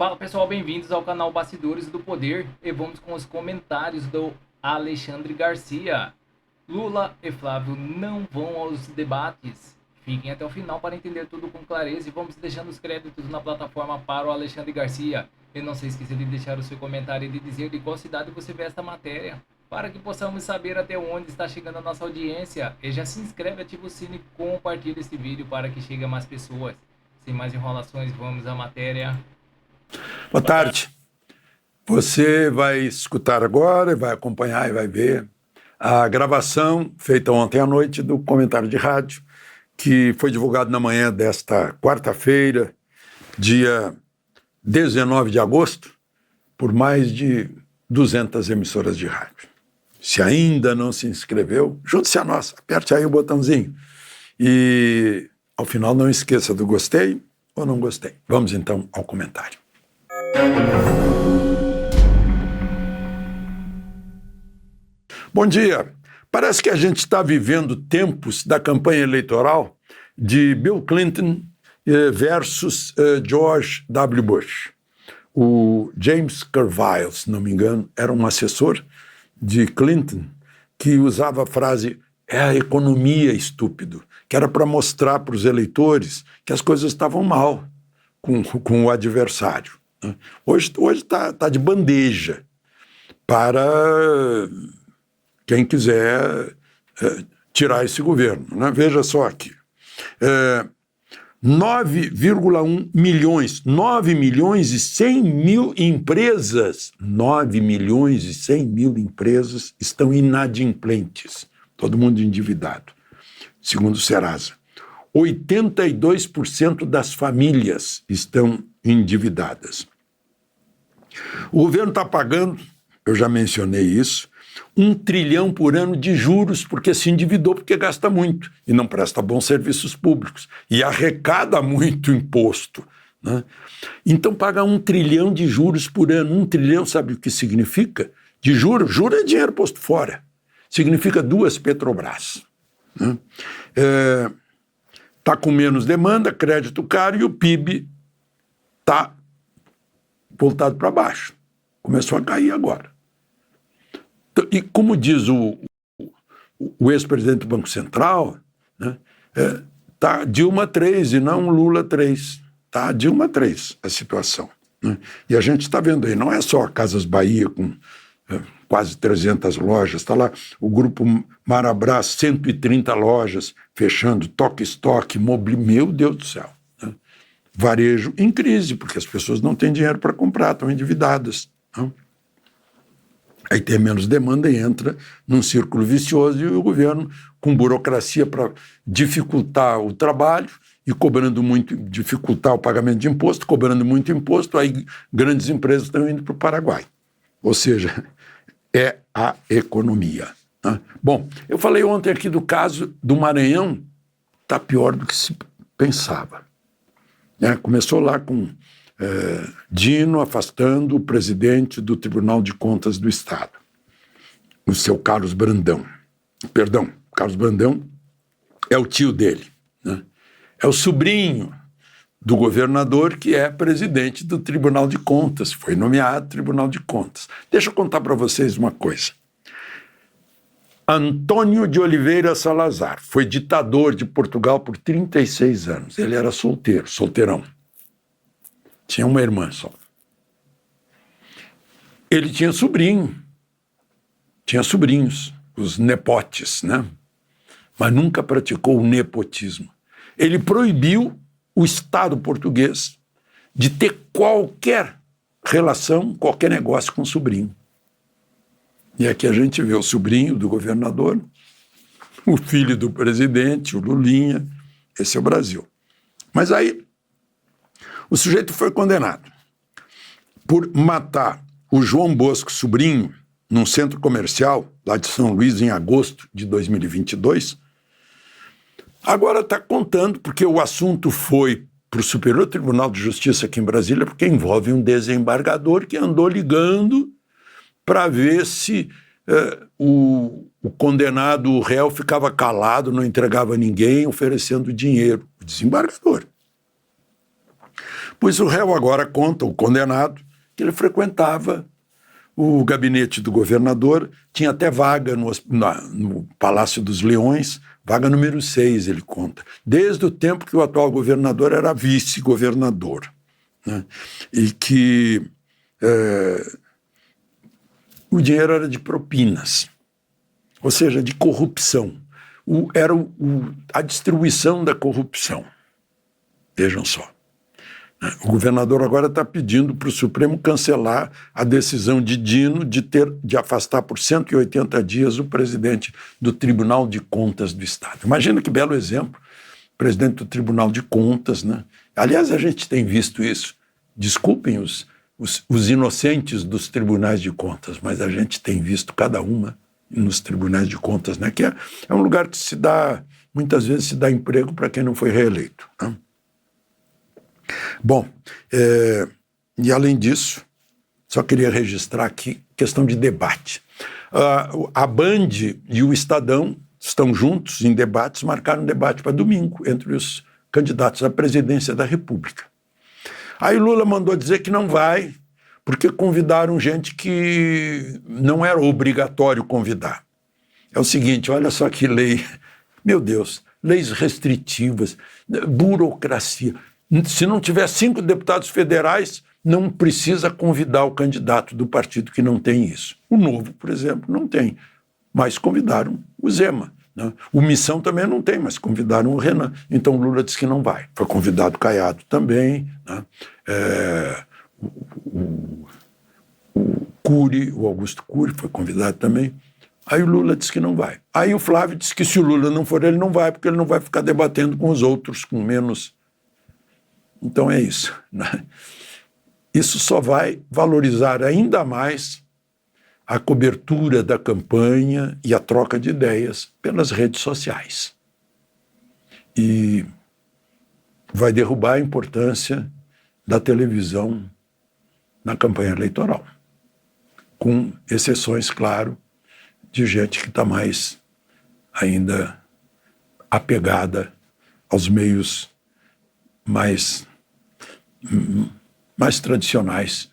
Fala pessoal, bem-vindos ao canal Bastidores do Poder e vamos com os comentários do Alexandre Garcia. Lula e Flávio não vão aos debates. Fiquem até o final para entender tudo com clareza e vamos deixando os créditos na plataforma para o Alexandre Garcia. E não se esqueça de deixar o seu comentário e de dizer de qual cidade você vê esta matéria, para que possamos saber até onde está chegando a nossa audiência. E já se inscreve, ativa o sino e compartilha este vídeo para que chegue a mais pessoas. Sem mais enrolações, vamos à matéria. Boa tarde. Você vai escutar agora, vai acompanhar e vai ver a gravação feita ontem à noite do comentário de rádio, que foi divulgado na manhã desta quarta-feira, dia 19 de agosto, por mais de 200 emissoras de rádio. Se ainda não se inscreveu, junte-se a nós, aperte aí o botãozinho. E, ao final, não esqueça do gostei ou não gostei. Vamos, então, ao comentário. Bom dia. Parece que a gente está vivendo tempos da campanha eleitoral de Bill Clinton versus George W. Bush. O James Carville, se não me engano, era um assessor de Clinton que usava a frase "é a economia, estúpido", que era para mostrar para os eleitores que as coisas estavam mal com o adversário. Hoje tá de bandeja para quem quiser tirar esse governo, né? Veja só aqui. 9,1 milhões, 9 milhões e 100 mil empresas, 9 milhões e 100 mil empresas estão inadimplentes, todo mundo endividado, segundo o Serasa. 82% das famílias estão endividadas. O governo está pagando, eu já mencionei isso, 1 trilhão por ano de juros porque se endividou, porque gasta muito e não presta bons serviços públicos e arrecada muito imposto, né? Então paga 1 trilhão de juros por ano. 1 trilhão, sabe o que significa? De juros, juro é dinheiro posto fora. Significa 2 Petrobras, né? Está com menos demanda, crédito caro e o PIB está voltado para baixo. Começou a cair agora. E como diz o ex-presidente do Banco Central, né, tá Dilma 3 e não Lula 3. Tá Dilma 3 a situação, né? E a gente está vendo aí, não é só a Casas Bahia com quase 300 lojas, está lá o grupo Marabras, 130 lojas fechando, toque-estoque, meu Deus do céu, né? Varejo em crise, porque as pessoas não têm dinheiro para comprar, estão endividadas, né? Aí tem menos demanda e entra num círculo vicioso e o governo com burocracia para dificultar o trabalho e cobrando muito, dificultar o pagamento de imposto, cobrando muito imposto, aí grandes empresas estão indo para o Paraguai. Ou seja, é a economia, né? Bom, eu falei ontem aqui do caso do Maranhão, está pior do que se pensava, né? Começou lá com Dino afastando o presidente do Tribunal de Contas do Estado, o seu Carlos Brandão. Perdão, Carlos Brandão é o tio dele, né? É o sobrinho do governador que é presidente do Tribunal de Contas, foi nomeado Tribunal de Contas. Deixa eu contar para vocês uma coisa. Antônio de Oliveira Salazar foi ditador de Portugal por 36 anos. Ele era solteirão. Tinha uma irmã só. Ele tinha sobrinhos, os nepotes, né? Mas nunca praticou o nepotismo. Ele proibiu o Estado português de ter qualquer relação, qualquer negócio com o sobrinho. E aqui a gente vê o sobrinho do governador, o filho do presidente, o Lulinha. Esse é o Brasil. Mas aí o sujeito foi condenado por matar o João Bosco, sobrinho, num centro comercial lá de São Luís, em agosto de 2022. Agora está contando, porque o assunto foi para o Superior Tribunal de Justiça aqui em Brasília, porque envolve um desembargador que andou ligando para ver se o condenado, o réu, ficava calado, não entregava ninguém, oferecendo dinheiro. O desembargador. Pois o réu agora conta, o condenado, que ele frequentava o gabinete do governador, tinha até vaga no Palácio dos Leões, vaga número 6, ele conta, desde o tempo que o atual governador era vice-governador, né? E que o dinheiro era de propinas, ou seja, de corrupção. Era a distribuição da corrupção. Vejam só. O governador agora está pedindo para o Supremo cancelar a decisão de Dino de afastar por 180 dias o presidente do Tribunal de Contas do Estado. Imagina que belo exemplo, presidente do Tribunal de Contas, né? Aliás, a gente tem visto isso. Desculpem os inocentes dos tribunais de contas, mas a gente tem visto cada uma nos tribunais de contas, né? Que é um lugar que muitas vezes se dá emprego para quem não foi reeleito, né? Bom, e além disso, só queria registrar aqui questão de debate. A Band e o Estadão estão juntos em debates, marcaram um debate para domingo entre os candidatos à presidência da República. Aí Lula mandou dizer que não vai, porque convidaram gente que não era obrigatório convidar. É o seguinte, olha só que lei, meu Deus, leis restritivas, burocracia. Se não tiver 5 deputados federais, não precisa convidar o candidato do partido que não tem isso. O Novo, por exemplo, não tem, mas convidaram o Zema, né? O Missão também não tem, mas convidaram o Renan. Então Lula disse que não vai. Foi convidado o Caiado também, né? O Cury, o Augusto Cury foi convidado também. Aí o Lula disse que não vai. Aí o Flávio disse que se o Lula não for, ele não vai, porque ele não vai ficar debatendo com os outros, com menos. Então é isso, né? Isso só vai valorizar ainda mais a cobertura da campanha e a troca de ideias pelas redes sociais. E vai derrubar a importância da televisão na campanha eleitoral, com exceções, claro, de gente que está mais ainda apegada aos meios mais tradicionais,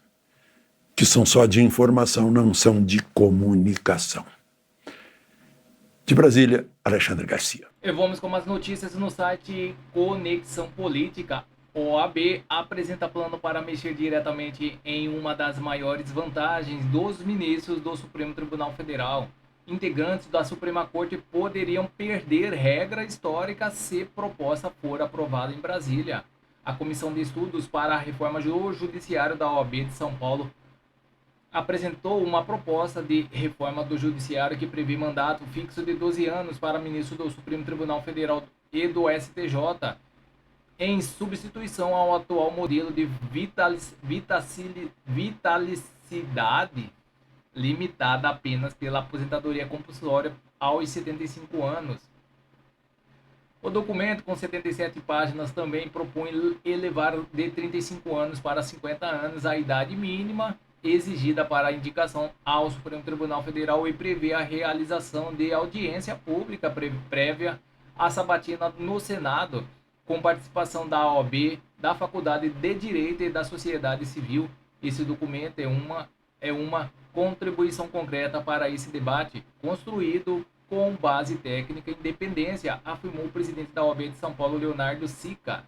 que são só de informação, não são de comunicação. De Brasília, Alexandre Garcia. E vamos com as notícias no site Conexão Política. OAB apresenta plano para mexer diretamente em uma das maiores vantagens dos ministros do Supremo Tribunal Federal. Integrantes da Suprema Corte poderiam perder regra histórica se proposta for aprovada em Brasília. A Comissão de Estudos para a Reforma do Judiciário da OAB de São Paulo apresentou uma proposta de reforma do Judiciário que prevê mandato fixo de 12 anos para ministro do Supremo Tribunal Federal e do STJ, em substituição ao atual modelo de vitalicidade limitada apenas pela aposentadoria compulsória aos 75 anos. O documento, com 77 páginas, também propõe elevar de 35 anos para 50 anos a idade mínima exigida para a indicação ao Supremo Tribunal Federal e prevê a realização de audiência pública prévia à sabatina no Senado, com participação da OAB, da Faculdade de Direito e da sociedade civil. Esse documento é uma contribuição concreta para esse debate, construído com base técnica e independência, afirmou o presidente da OAB de São Paulo, Leonardo Sica.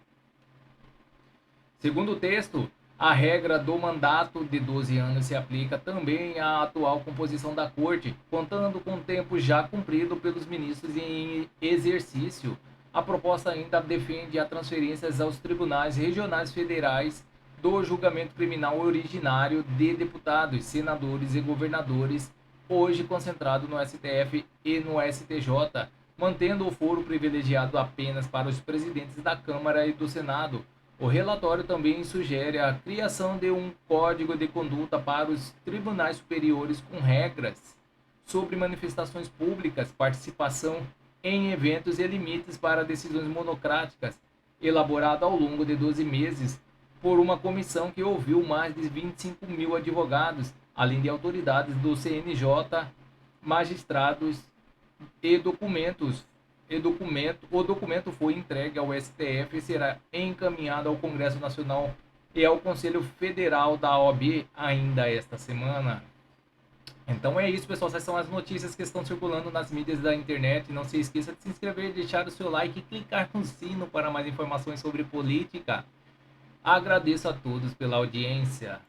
Segundo o texto, a regra do mandato de 12 anos se aplica também à atual composição da Corte, contando com o tempo já cumprido pelos ministros em exercício. A proposta ainda defende a transferência aos tribunais regionais federais do julgamento criminal originário de deputados, senadores e governadores, hoje concentrado no STF e no STJ, mantendo o foro privilegiado apenas para os presidentes da Câmara e do Senado. O relatório também sugere a criação de um código de conduta para os tribunais superiores com regras sobre manifestações públicas, participação em eventos e limites para decisões monocráticas, elaborado ao longo de 12 meses por uma comissão que ouviu mais de 25 mil advogados, além de autoridades do CNJ, magistrados e documentos. O documento foi entregue ao STF e será encaminhado ao Congresso Nacional e ao Conselho Federal da OAB ainda esta semana. Então é isso, pessoal. Essas são as notícias que estão circulando nas mídias da internet. Não se esqueça de se inscrever, deixar o seu like e clicar no sino para mais informações sobre política. Agradeço a todos pela audiência.